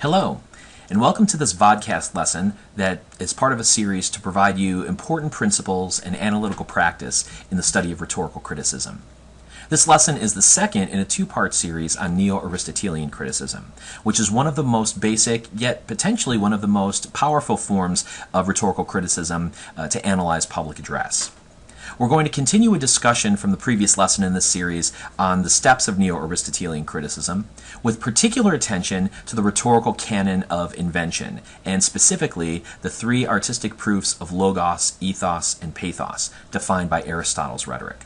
Hello, and welcome to this vodcast lesson that is part of a series to provide you important principles and analytical practice in the study of rhetorical criticism. This lesson is the second in a two-part series on Neo-Aristotelian criticism, which is one of the most basic, yet potentially one of the most powerful forms of rhetorical criticism to analyze public address. We're going to continue a discussion from the previous lesson in this series on the steps of Neo-Aristotelian criticism, with particular attention to the rhetorical canon of invention, and specifically the three artistic proofs of logos, ethos, and pathos, defined by Aristotle's rhetoric.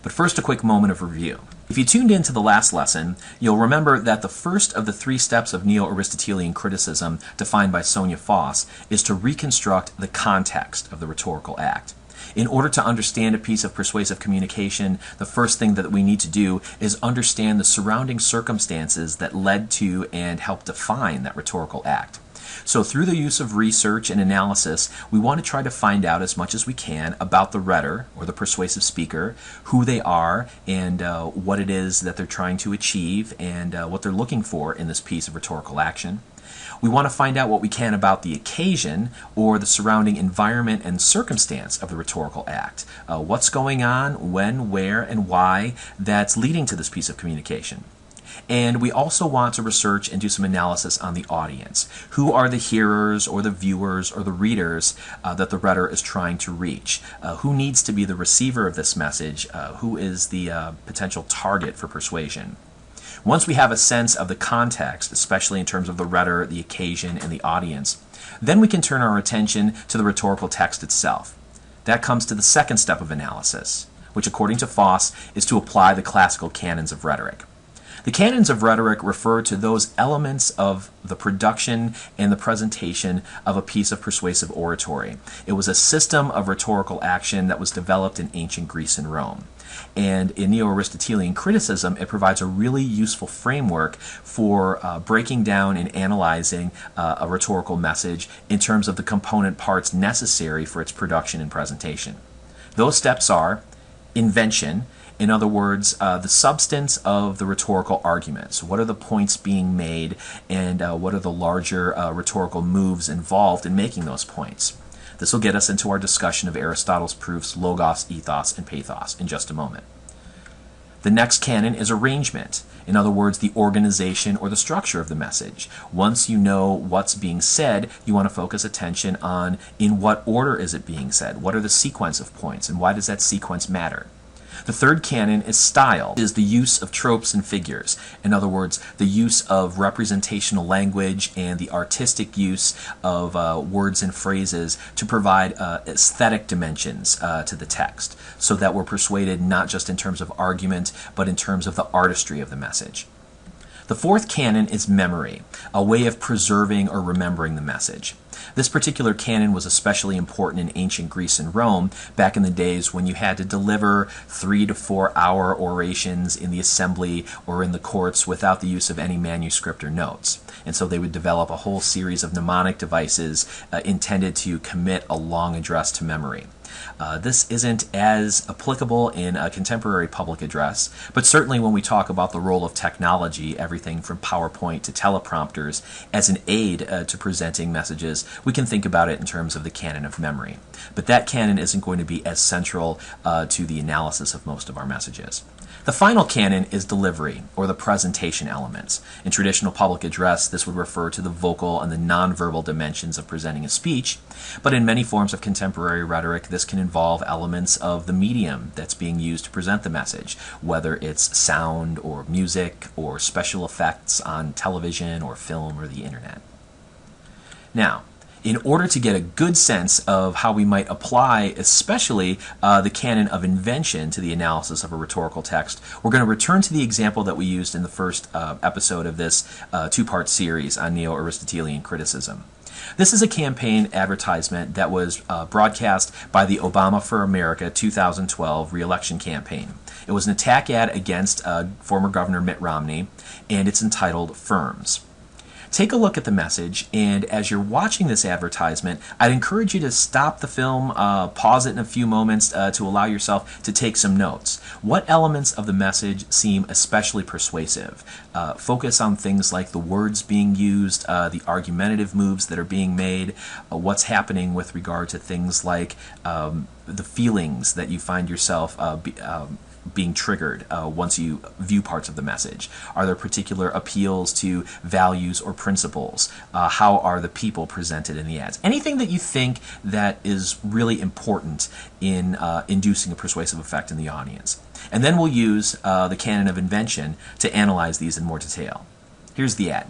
But first, a quick moment of review. If you tuned into the last lesson, you'll remember that the first of the three steps of Neo-Aristotelian criticism, defined by Sonia Foss, is to reconstruct the context of the rhetorical act. In order to understand a piece of persuasive communication, the first thing that we need to do is understand the surrounding circumstances that led to and helped define that rhetorical act. So through the use of research and analysis, we want to try to find out as much as we can about the rhetor, or the persuasive speaker, who they are, and what it is that they're trying to achieve, and what they're looking for in this piece of rhetorical action. We want to find out what we can about the occasion, or the surrounding environment and circumstance of the rhetorical act. What's going on, when, where, and why that's leading to this piece of communication. And we also want to research and do some analysis on the audience. Who are the hearers, or the viewers, or the readers that the rhetor is trying to reach? Who needs to be the receiver of this message? Who is the potential target for persuasion? Once we have a sense of the context, especially in terms of the rhetor, the occasion, and the audience, then we can turn our attention to the rhetorical text itself. That comes to the second step of analysis, which according to Foss is to apply the classical canons of rhetoric. The canons of rhetoric refer to those elements of the production and the presentation of a piece of persuasive oratory. It was a system of rhetorical action that was developed in ancient Greece and Rome. And in Neo-Aristotelian criticism, it provides a really useful framework for breaking down and analyzing a rhetorical message in terms of the component parts necessary for its production and presentation. Those steps are invention. In other words, the substance of the rhetorical arguments. What are the points being made, and what are the larger rhetorical moves involved in making those points? This will get us into our discussion of Aristotle's proofs, logos, ethos, and pathos in just a moment. The next canon is arrangement. In other words, the organization or the structure of the message. Once you know what's being said, you want to focus attention on in what order is it being said? What are the sequence of points, and why does that sequence matter? The third canon is style, is the use of tropes and figures. In other words, the use of representational language and the artistic use of words and phrases to provide aesthetic dimensions to the text, so that we're persuaded not just in terms of argument, but in terms of the artistry of the message. The fourth canon is memory, a way of preserving or remembering the message. This particular canon was especially important in ancient Greece and Rome back in the days when you had to deliver 3 to 4 hour orations in the assembly or in the courts without the use of any manuscript or notes. And so they would develop a whole series of mnemonic devices intended to commit a long address to memory. This isn't as applicable in a contemporary public address, but certainly when we talk about the role of technology, everything from PowerPoint to teleprompters, as an aid to presenting messages, we can think about it in terms of the canon of memory. But that canon isn't going to be as central to the analysis of most of our messages. The final canon is delivery, or the presentation elements. In traditional public address, this would refer to the vocal and the nonverbal dimensions of presenting a speech, but in many forms of contemporary rhetoric, this can involve elements of the medium that's being used to present the message, whether it's sound or music or special effects on television or film or the internet. Now, in order to get a good sense of how we might apply, especially the canon of invention to the analysis of a rhetorical text, we're going to return to the example that we used in the first episode of this two-part series on Neo-Aristotelian criticism. This is a campaign advertisement that was broadcast by the Obama for America 2012 re-election campaign. It was an attack ad against former Governor Mitt Romney, and it's entitled Firms. Take a look at the message, and as you're watching this advertisement, I'd encourage you to stop the film, pause it in a few moments to allow yourself to take some notes. What elements of the message seem especially persuasive? Focus on things like the words being used, the argumentative moves that are being made, what's happening with regard to things like the feelings that you find yourself being triggered once you view parts of the message. Are there particular appeals to values or principles? How are the people presented in the ads? Anything that you think that is really important in inducing a persuasive effect in the audience. And then we'll use the Canon of Invention to analyze these in more detail. Here's the ad.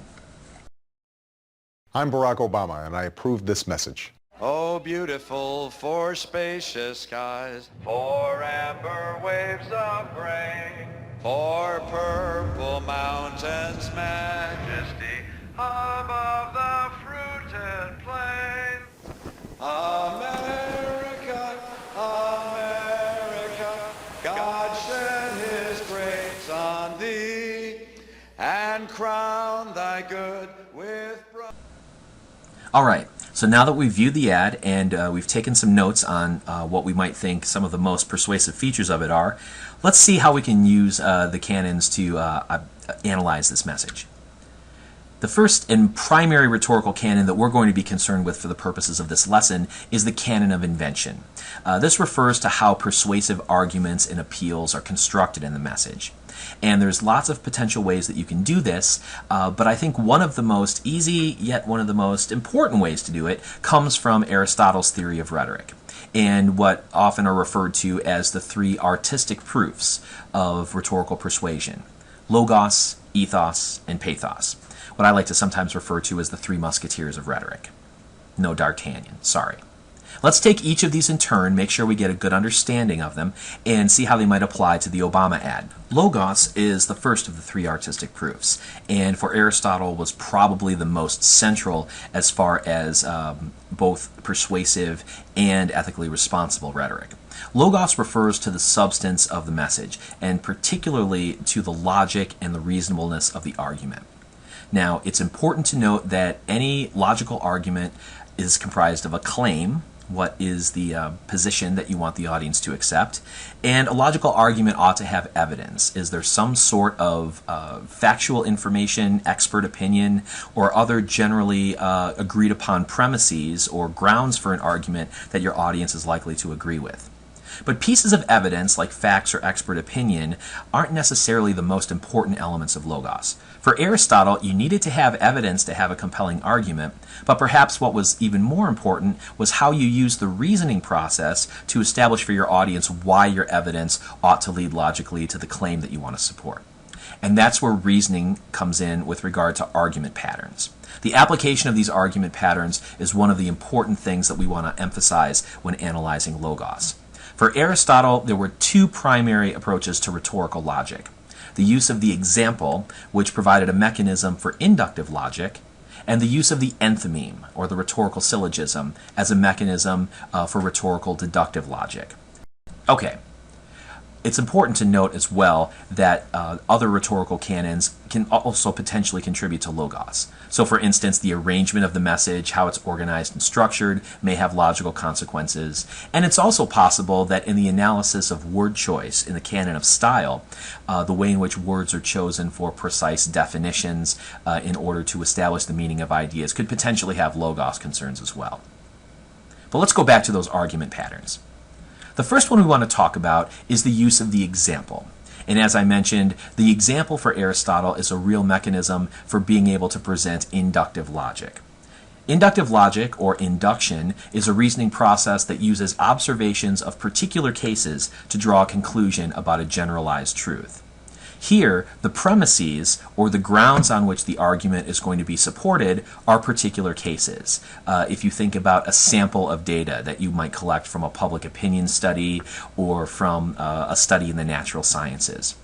I'm Barack Obama, and I approve this message. Oh, beautiful for spacious skies, for amber waves of grain, for purple mountains' majesty above the fruited plain. America, America, God shed his grace on thee, and crown thy good with All right, so now that we've viewed the ad and we've taken some notes on what we might think some of the most persuasive features of it are, let's see how we can use the canons to analyze this message. The first and primary rhetorical canon that we're going to be concerned with for the purposes of this lesson is the Canon of Invention. This refers to how persuasive arguments and appeals are constructed in the message. And there's lots of potential ways that you can do this, but I think one of the most easy, yet one of the most important ways to do it comes from Aristotle's theory of rhetoric, and what often are referred to as the three artistic proofs of rhetorical persuasion: logos, ethos, and pathos, what I like to sometimes refer to as the three Musketeers of rhetoric. No D'Artagnan, sorry. Let's take each of these in turn, make sure we get a good understanding of them, and see how they might apply to the Obama ad. Logos is the first of the three artistic proofs, and for Aristotle was probably the most central as far as both persuasive and ethically responsible rhetoric. Logos refers to the substance of the message, and particularly to the logic and the reasonableness of the argument. Now, it's important to note that any logical argument is comprised of a claim, what is the position that you want the audience to accept, and a logical argument ought to have evidence. Is there some sort of factual information, expert opinion, or other generally agreed upon premises or grounds for an argument that your audience is likely to agree with? But pieces of evidence, like facts or expert opinion, aren't necessarily the most important elements of logos. For Aristotle, you needed to have evidence to have a compelling argument, but perhaps what was even more important was how you use the reasoning process to establish for your audience why your evidence ought to lead logically to the claim that you want to support. And that's where reasoning comes in with regard to argument patterns. The application of these argument patterns is one of the important things that we want to emphasize when analyzing logos. For Aristotle, there were two primary approaches to rhetorical logic: the use of the example, which provided a mechanism for inductive logic, and the use of the enthymeme, or the rhetorical syllogism, as a mechanism for rhetorical deductive logic. Okay. It's important to note as well that other rhetorical canons can also potentially contribute to logos. So for instance, the arrangement of the message, how it's organized and structured, may have logical consequences. And it's also possible that in the analysis of word choice in the canon of style, the way in which words are chosen for precise definitions in order to establish the meaning of ideas could potentially have logos concerns as well. But let's go back to those argument patterns. The first one we want to talk about is the use of the example. And as I mentioned, the example for Aristotle is a real mechanism for being able to present inductive logic. Inductive logic, or induction, is a reasoning process that uses observations of particular cases to draw a conclusion about a generalized truth. Here, the premises, or the grounds on which the argument is going to be supported, are particular cases. If you think about a sample of data that you might collect from a public opinion study or from a study in the natural sciences.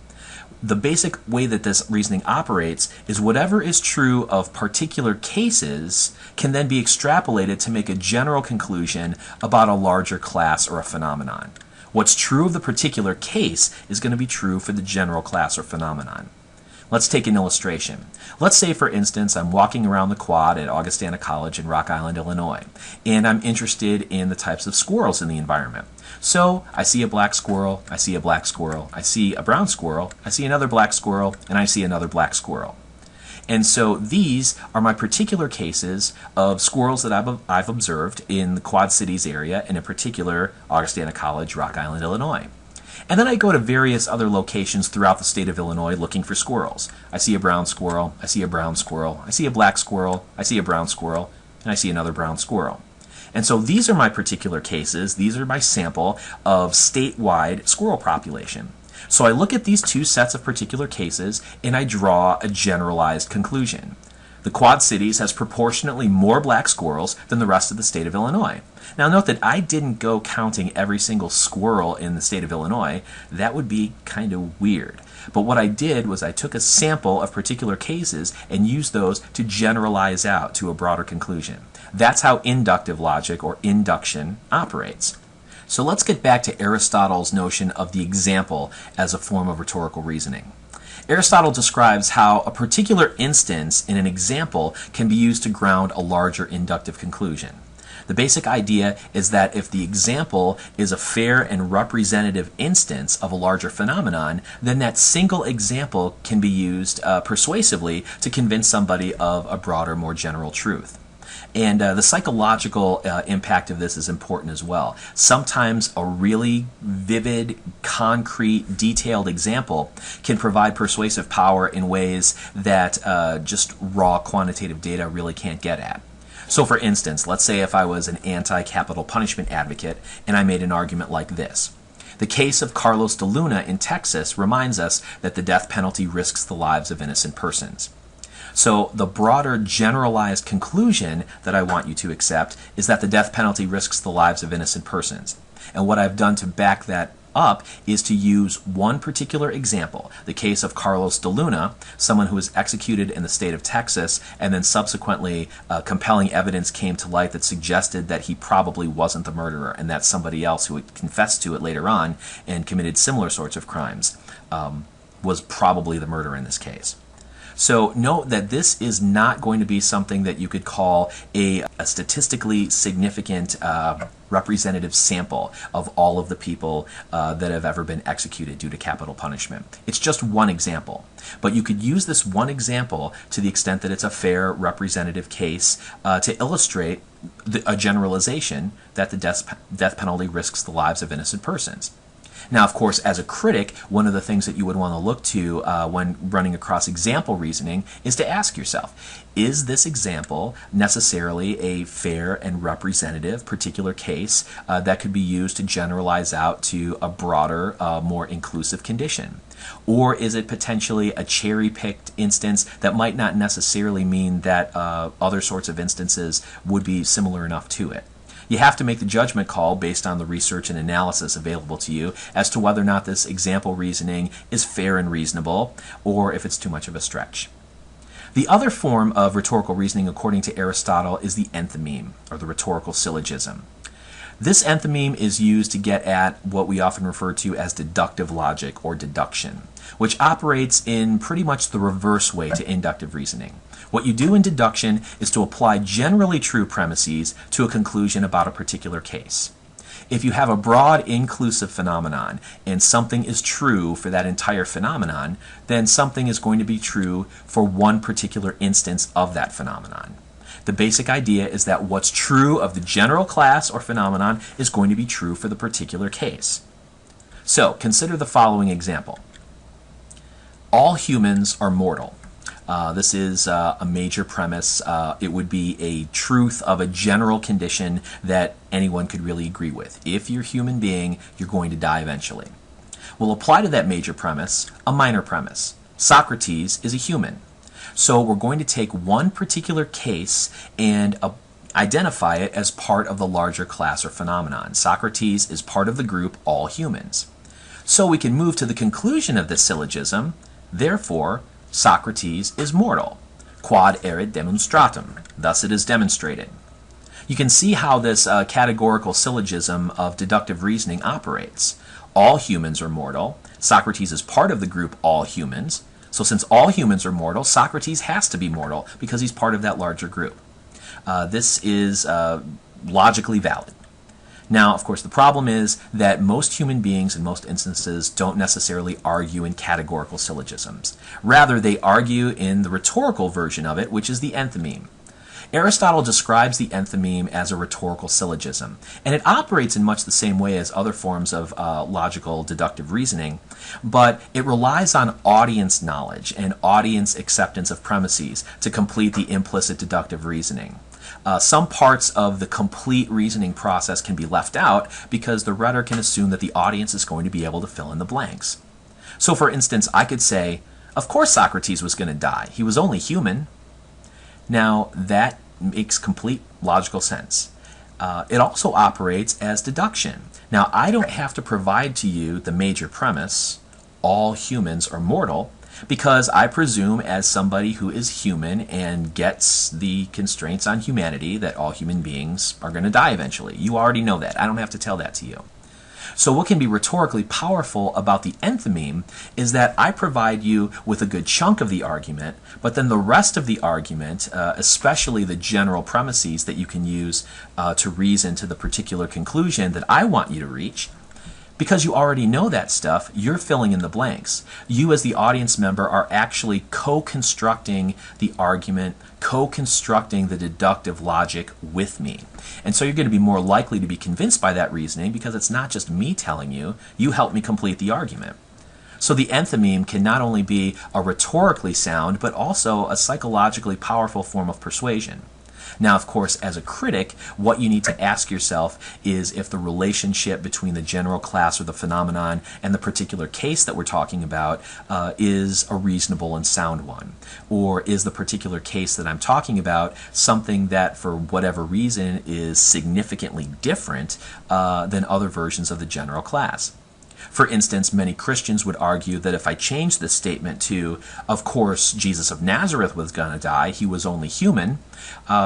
The basic way that this reasoning operates is whatever is true of particular cases can then be extrapolated to make a general conclusion about a larger class or a phenomenon. What's true of the particular case is going to be true for the general class or phenomenon. Let's take an illustration. Let's say, for instance, I'm walking around the quad at Augustana College in Rock Island, Illinois, and I'm interested in the types of squirrels in the environment. So I see a black squirrel, I see a black squirrel, I see a brown squirrel, I see another black squirrel, and I see another black squirrel. And so these are my particular cases of squirrels that I've observed in the Quad Cities area, and in particular Augustana College, Rock Island, Illinois. And then I go to various other locations throughout the state of Illinois looking for squirrels. I see a brown squirrel, I see a brown squirrel, I see a black squirrel, I see a brown squirrel, and I see another brown squirrel. And so these are my particular cases, these are my sample of statewide squirrel population. So I look at these two sets of particular cases and I draw a generalized conclusion. The Quad Cities has proportionately more black squirrels than the rest of the state of Illinois. Now note that I didn't go counting every single squirrel in the state of Illinois. That would be kind of weird. But what I did was I took a sample of particular cases and used those to generalize out to a broader conclusion. That's how inductive logic or induction operates. So let's get back to Aristotle's notion of the example as a form of rhetorical reasoning. Aristotle describes how a particular instance in an example can be used to ground a larger inductive conclusion. The basic idea is that if the example is a fair and representative instance of a larger phenomenon, then that single example can be used persuasively to convince somebody of a broader, more general truth. And the psychological impact of this is important as well. Sometimes a really vivid, concrete, detailed example can provide persuasive power in ways that just raw quantitative data really can't get at. So for instance, let's say if I was an anti-capital punishment advocate and I made an argument like this. The case of Carlos de Luna in Texas reminds us that the death penalty risks the lives of innocent persons. So the broader generalized conclusion that I want you to accept is that the death penalty risks the lives of innocent persons. And what I've done to back that up is to use one particular example, the case of Carlos de Luna, someone who was executed in the state of Texas, and then subsequently compelling evidence came to light that suggested that he probably wasn't the murderer, and that somebody else who had confessed to it later on and committed similar sorts of crimes was probably the murderer in this case. So note that this is not going to be something that you could call a statistically significant representative sample of all of the people that have ever been executed due to capital punishment. It's just one example. But you could use this one example to the extent that it's a fair representative case to illustrate a generalization that the death penalty risks the lives of innocent persons. Now, of course, as a critic, one of the things that you would want to look to when running across example reasoning is to ask yourself, is this example necessarily a fair and representative particular case that could be used to generalize out to a broader, more inclusive condition? Or is it potentially a cherry-picked instance that might not necessarily mean that other sorts of instances would be similar enough to it? You have to make the judgment call based on the research and analysis available to you as to whether or not this example reasoning is fair and reasonable, or if it's too much of a stretch. The other form of rhetorical reasoning, according to Aristotle, is the enthymeme, or the rhetorical syllogism. This enthymeme is used to get at what we often refer to as deductive logic or deduction, which operates in pretty much the reverse way to inductive reasoning. What you do in deduction is to apply generally true premises to a conclusion about a particular case. If you have a broad inclusive phenomenon and something is true for that entire phenomenon, then something is going to be true for one particular instance of that phenomenon. The basic idea is that what's true of the general class or phenomenon is going to be true for the particular case. So, consider the following example. All humans are mortal. This is a major premise. It would be a truth of a general condition that anyone could really agree with. If you're a human being, you're going to die eventually. We'll apply to that major premise a minor premise. Socrates is a human. So we're going to take one particular case and identify it as part of the larger class or phenomenon. Socrates is part of the group all humans. So we can move to the conclusion of this syllogism. Therefore, Socrates is mortal. Quod erit demonstratum. Thus it is demonstrated. You can see how this categorical syllogism of deductive reasoning operates. All humans are mortal. Socrates is part of the group all humans. So since all humans are mortal, Socrates has to be mortal because he's part of that larger group. This is logically valid. Now, of course, the problem is that most human beings in most instances don't necessarily argue in categorical syllogisms. Rather, they argue in the rhetorical version of it, which is the enthymeme. Aristotle describes the enthymeme as a rhetorical syllogism, and it operates in much the same way as other forms of logical deductive reasoning, but it relies on audience knowledge and audience acceptance of premises to complete the implicit deductive reasoning. Some parts of the complete reasoning process can be left out because the rhetor can assume that the audience is going to be able to fill in the blanks. So for instance, I could say, of course Socrates was going to die. He was only human. Now that makes complete logical sense. It also operates as deduction. Now I don't have to provide to you the major premise, all humans are mortal, because I presume as somebody who is human and gets the constraints on humanity that all human beings are going to die eventually. You already know that. I don't have to tell that to you. So what can be rhetorically powerful about the enthymeme is that I provide you with a good chunk of the argument, but then the rest of the argument, especially the general premises that you can use to reason to the particular conclusion that I want you to reach, because you already know that stuff, you're filling in the blanks. You as the audience member are actually co-constructing the argument, co-constructing the deductive logic with me. And so you're going to be more likely to be convinced by that reasoning because it's not just me telling you, you help me complete the argument. So the enthymeme can not only be a rhetorically sound, but also a psychologically powerful form of persuasion. Now, of course, as a critic, what you need to ask yourself is if the relationship between the general class or the phenomenon and the particular case that we're talking about is a reasonable and sound one. Or is the particular case that I'm talking about something that, for whatever reason, is significantly different than other versions of the general class? For instance, many Christians would argue that if I change this statement to, of course, Jesus of Nazareth was going to die, he was only human,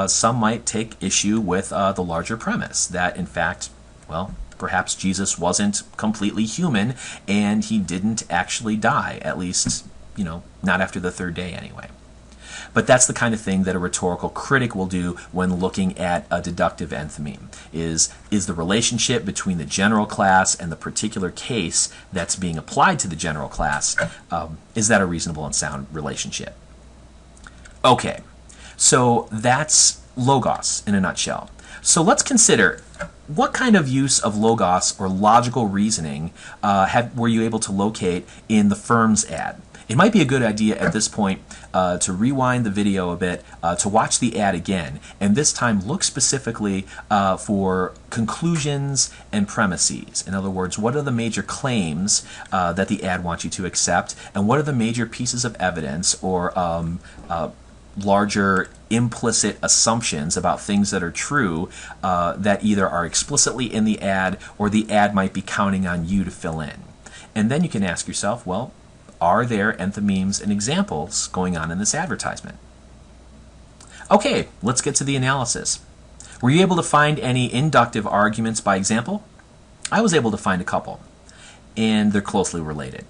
some might take issue with the larger premise that, in fact, well, perhaps Jesus wasn't completely human and he didn't actually die, at least, not after the third day anyway. But that's the kind of thing that a rhetorical critic will do when looking at a deductive enthymeme, is the relationship between the general class and the particular case that's being applied to the general class, is that a reasonable and sound relationship? Okay, so that's logos in a nutshell. So let's consider what kind of use of logos or logical reasoning were you able to locate in the firm's ad? It might be a good idea at this point to rewind the video a bit, to watch the ad again, and this time look specifically for conclusions and premises. In other words, what are the major claims that the ad wants you to accept, and what are the major pieces of evidence or larger implicit assumptions about things that are true that either are explicitly in the ad or the ad might be counting on you to fill in. And then you can ask yourself, well, are there enthymemes and examples going on in this advertisement? Okay, let's get to the analysis. Were you able to find any inductive arguments by example? I was able to find a couple, and they're closely related.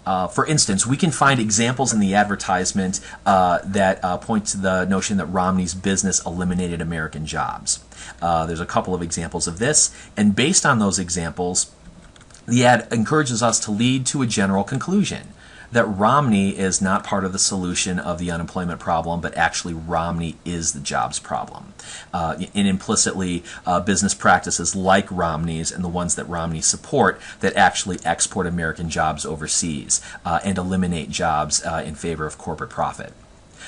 For instance, we can find examples in the advertisement that point to the notion that Romney's business eliminated American jobs. There's a couple of examples of this, and based on those examples, the ad encourages us to lead to a general conclusion that Romney is not part of the solution of the unemployment problem, but actually Romney is the jobs problem. And implicitly, business practices like Romney's and the ones that Romney support that actually export American jobs overseas and eliminate jobs in favor of corporate profit.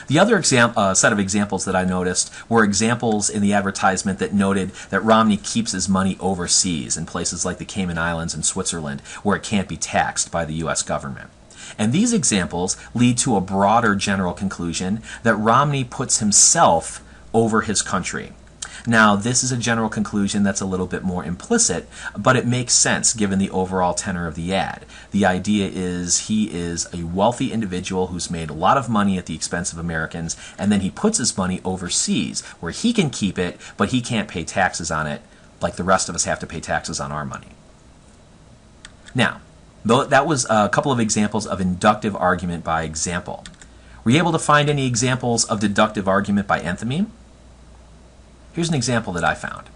The other set of examples that I noticed were examples in the advertisement that noted that Romney keeps his money overseas in places like the Cayman Islands and Switzerland, where it can't be taxed by the U.S. government. And these examples lead to a broader general conclusion that Romney puts himself over his country. Now, this is a general conclusion that's a little bit more implicit, but it makes sense given the overall tenor of the ad. The idea is he is a wealthy individual who's made a lot of money at the expense of Americans, and then he puts his money overseas where he can keep it, but he can't pay taxes on it like the rest of us have to pay taxes on our money. Now, Though that was a couple of examples of inductive argument by example. Were you able to find any examples of deductive argument by enthymeme? Here's an example that I found.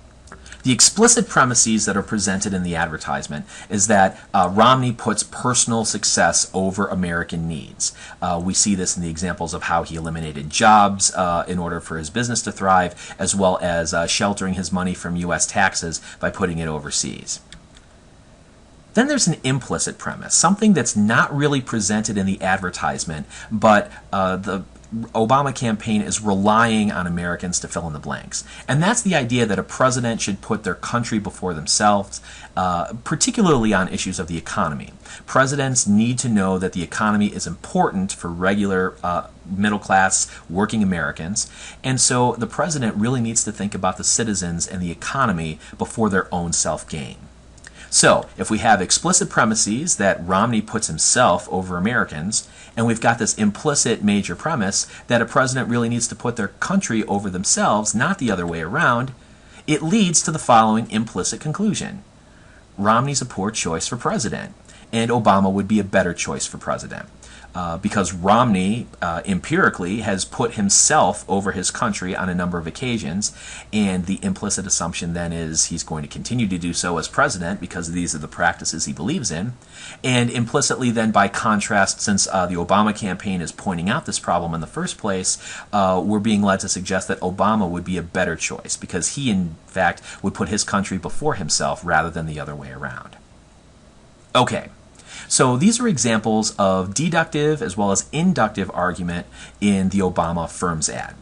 The explicit premises that are presented in the advertisement is that Romney puts personal success over American needs. We see this in the examples of how he eliminated jobs in order for his business to thrive, as well as sheltering his money from U.S. taxes by putting it overseas. Then there's an implicit premise, something that's not really presented in the advertisement, but the Obama campaign is relying on Americans to fill in the blanks. And that's the idea that a president should put their country before themselves, particularly on issues of the economy. Presidents need to know that the economy is important for regular middle-class working Americans, and so the president really needs to think about the citizens and the economy before their own self-gain. So, if we have explicit premises that Romney puts himself over Americans, and we've got this implicit major premise that a president really needs to put their country over themselves, not the other way around, it leads to the following implicit conclusion. Romney's a poor choice for president, and Obama would be a better choice for president. Because Romney empirically has put himself over his country on a number of occasions, and the implicit assumption then is he's going to continue to do so as president because these are the practices he believes in. And implicitly then, by contrast, since the Obama campaign is pointing out this problem in the first place, we're being led to suggest that Obama would be a better choice because he in fact would put his country before himself rather than the other way around. Okay. So these are examples of deductive as well as inductive argument in the Obama Firms ad.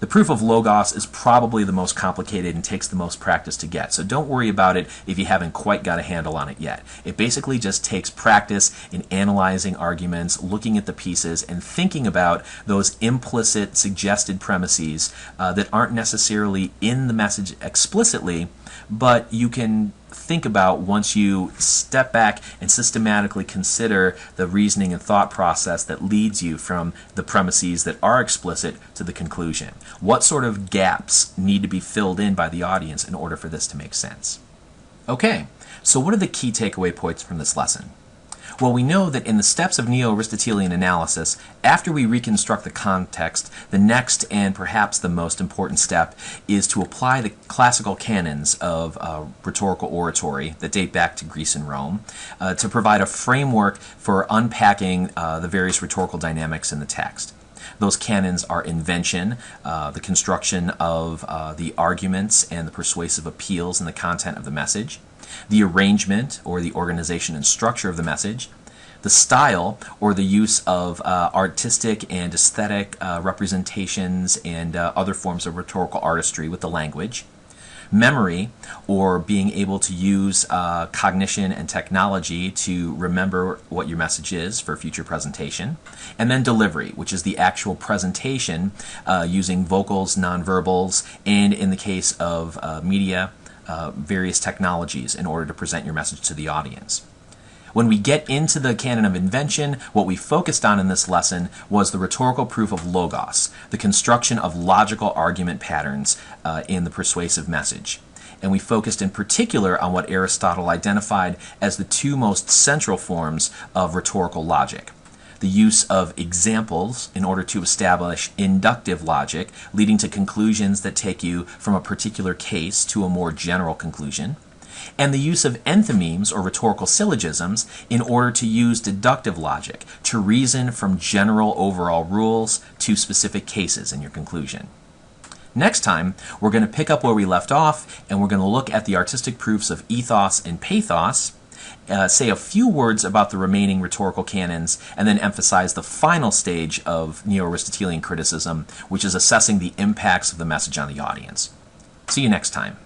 The proof of logos is probably the most complicated and takes the most practice to get, so don't worry about it if you haven't quite got a handle on it yet. It basically just takes practice in analyzing arguments, looking at the pieces, and thinking about those implicit suggested premises that aren't necessarily in the message explicitly, but you can think about once you step back and systematically consider the reasoning and thought process that leads you from the premises that are explicit to the conclusion. What sort of gaps need to be filled in by the audience in order for this to make sense? Okay, so what are the key takeaway points from this lesson? Well, we know that in the steps of Neo-Aristotelian analysis, after we reconstruct the context, the next and perhaps the most important step is to apply the classical canons of rhetorical oratory that date back to Greece and Rome to provide a framework for unpacking the various rhetorical dynamics in the text. Those canons are invention, the construction of the arguments and the persuasive appeals in the content of the message, the arrangement or the organization and structure of the message, the style or the use of artistic and aesthetic representations and other forms of rhetorical artistry with the language, memory or being able to use cognition and technology to remember what your message is for future presentation, and then delivery, which is the actual presentation using vocals, nonverbals, and in the case of media, various technologies in order to present your message to the audience. When we get into the Canon of Invention, what we focused on in this lesson was the rhetorical proof of logos, the construction of logical argument patterns in the persuasive message. And we focused in particular on what Aristotle identified as the two most central forms of rhetorical logic. The use of examples in order to establish inductive logic, leading to conclusions that take you from a particular case to a more general conclusion, and the use of enthymemes or rhetorical syllogisms in order to use deductive logic to reason from general overall rules to specific cases in your conclusion. Next time, we're going to pick up where we left off, and we're going to look at the artistic proofs of ethos and pathos, say a few words about the remaining rhetorical canons, and then emphasize the final stage of Neo-Aristotelian criticism, which is assessing the impacts of the message on the audience. See you next time.